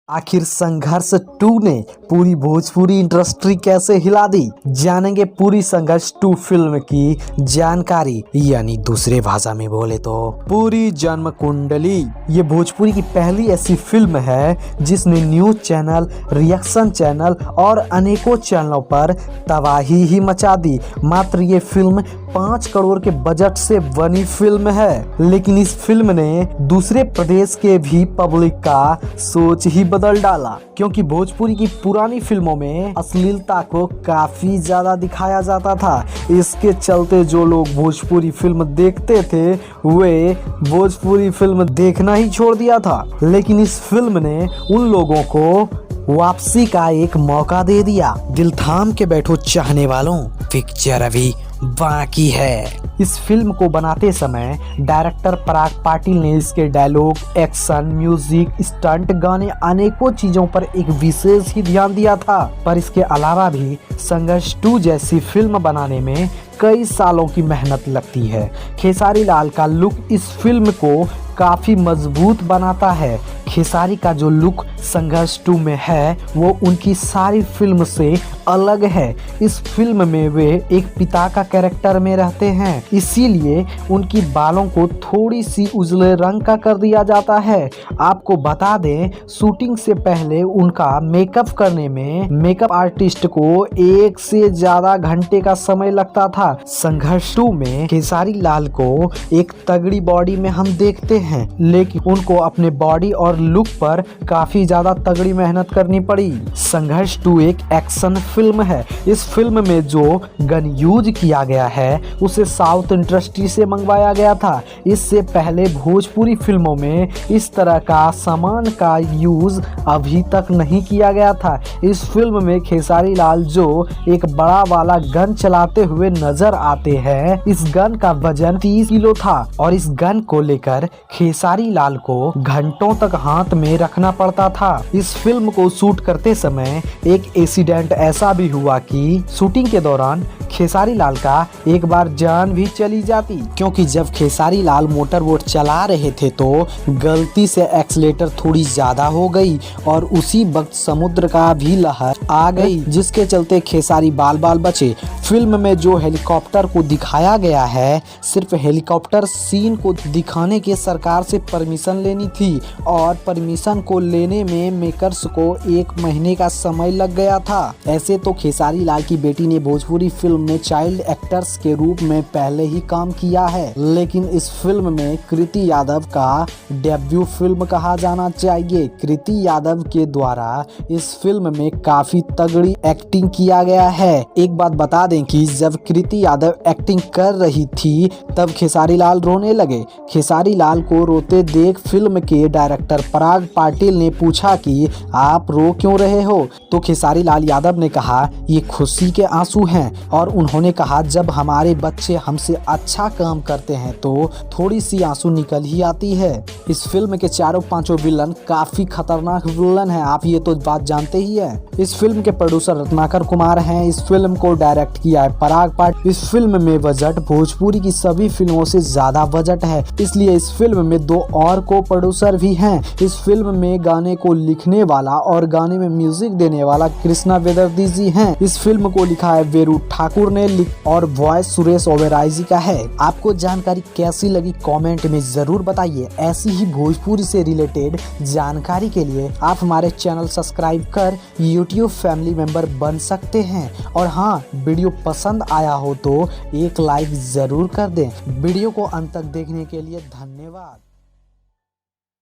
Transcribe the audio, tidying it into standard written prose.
आखिर संघर्ष 2 ने पूरी भोजपुरी इंडस्ट्री कैसे हिला दी, जानेंगे पूरी संघर्ष 2 फिल्म की जानकारी। यानी दूसरे भाषा में बोले तो पूरी जन्म कुंडली। ये भोजपुरी की पहली ऐसी फिल्म है जिसने न्यूज चैनल, रिएक्शन चैनल और अनेकों चैनलों पर तबाही ही मचा दी। मात्र ये फिल्म 5 करोड़ के बजट से बनी फिल्म है, लेकिन इस फिल्म ने दूसरे प्रदेश के भी पब्लिक का सोच ही बदल डाला, क्योंकि भोजपुरी की पुरानी फिल्मों में अश्लीलता को काफी ज्यादा दिखाया जाता था। इसके चलते जो लोग भोजपुरी फिल्म देखते थे वे भोजपुरी फिल्म देखना ही छोड़ दिया था। लेकिन इस फिल्म ने उन लोगों को वापसी का एक मौका दे दिया। दिल थाम के बैठो चाहने वालों, पिक्चर अभी बाकी है। इस फिल्म को बनाते समय डायरेक्टर पराग पाटिल ने इसके डायलॉग, एक्शन, म्यूजिक, स्टंट, गाने, अनेकों चीजों पर एक विशेष ही ध्यान दिया था। पर इसके अलावा भी संघर्ष 2 जैसी फिल्म बनाने में कई सालों की मेहनत लगती है। खेसारी लाल का लुक इस फिल्म को काफी मजबूत बनाता है। खेसारी का जो लुक संघर्ष 2 में है वो उनकी सारी फिल्म से अलग है। इस फिल्म में वे एक पिता का कैरेक्टर में रहते हैं, इसीलिए उनकी बालों को थोड़ी सी उजले रंग का कर दिया जाता है। आपको बता दें, शूटिंग से पहले उनका मेकअप करने में मेकअप आर्टिस्ट को 1 से ज्यादा घंटे का समय लगता था। संघर्ष 2 में खेसारी लाल को एक तगड़ी बॉडी में हम देखते हैं, लेकिन उनको अपने बॉडी और लुक पर काफी ज्यादा तगड़ी मेहनत करनी पड़ी। संघर्ष 2 एक एक्शन फिल्म है। इस फिल्म में जो गन यूज किया गया है उसे साउथ इंडस्ट्री से मंगवाया गया था। इससे पहले भोजपुरी फिल्मों में इस तरह का सामान का यूज अभी तक नहीं किया गया था। इस फिल्म में खेसारी लाल जो एक बड़ा वाला गन चलाते हुए नजर आते हैं, इस गन का वजन 30 किलो था और इस गन को लेकर खेसारी लाल को घंटों तक हाथ में रखना पड़ता था। इस फिल्म को शूट करते समय एक इंसिडेंट ऐसा भी हुआ कि शूटिंग के दौरान खेसारी लाल का एक बार जान भी चली जाती, क्योंकि जब खेसारी लाल मोटर बोट चला रहे थे तो गलती से एक्सीलेटर थोड़ी ज्यादा हो गई और उसी वक्त समुद्र का भी लहर आ गई, जिसके चलते खेसारी बाल बाल बचे। फिल्म में जो हेलीकॉप्टर को दिखाया गया है, सिर्फ हेलीकॉप्टर सीन को दिखाने के सरकार से परमिशन लेनी थी और परमिशन को लेने में मेकर्स को 1 महीने का समय लग गया था। ऐसे तो खेसारी लाल की बेटी ने भोजपुरी फिल्म में चाइल्ड एक्टर्स के रूप में पहले ही काम किया है, लेकिन इस फिल्म में कृति यादव का डेब्यू फिल्म कहा जाना चाहिए। कृति यादव के द्वारा इस फिल्म में काफी तगड़ी एक्टिंग किया गया है। एक बात बता दें कि जब कृति यादव एक्टिंग कर रही थी तब खेसारी लाल रोने लगे। खेसारी लाल को रोते देख फिल्म के डायरेक्टर पराग पाटिल ने पूछा कि आप रो क्यों रहे हो, तो खेसारी लाल यादव ने कहा ये खुशी के आंसू हैं, और उन्होंने कहा जब हमारे बच्चे हमसे अच्छा काम करते हैं तो थोड़ी सी आंसू निकल ही आती है। इस फिल्म के चारों पांचों विलन काफी खतरनाक विलन हैं, आप ये तो बात जानते ही हैं। इस फिल्म के प्रोड्यूसर रत्नाकर कुमार हैं। इस फिल्म को डायरेक्ट किया है पराग पाटिल। इस फिल्म में बजट भोजपुरी की सभी फिल्मों से ज्यादा बजट है, इसलिए इस फिल्म में 2 और को प्रोड्यूसर भी हैं। इस फिल्म में गाने को लिखने वाला और गाने में म्यूजिक देने वाला कृष्णा वेदर्दी जी हैं। इस फिल्म को लिखा है वेरू ठाकुर ने और वॉइस सुरेश ओबेरॉय जी का है। आपको जानकारी कैसी लगी कमेंट में जरूर बताइए। ऐसी ही भोजपुरी से रिलेटेड जानकारी के लिए आप हमारे चैनल सब्सक्राइब कर यूट्यूब फैमिली मेंबर बन सकते हैं। और हाँ, वीडियो पसंद आया हो तो एक लाइक जरूर कर दें। वीडियो को अंत तक देखने के लिए धन्यवाद।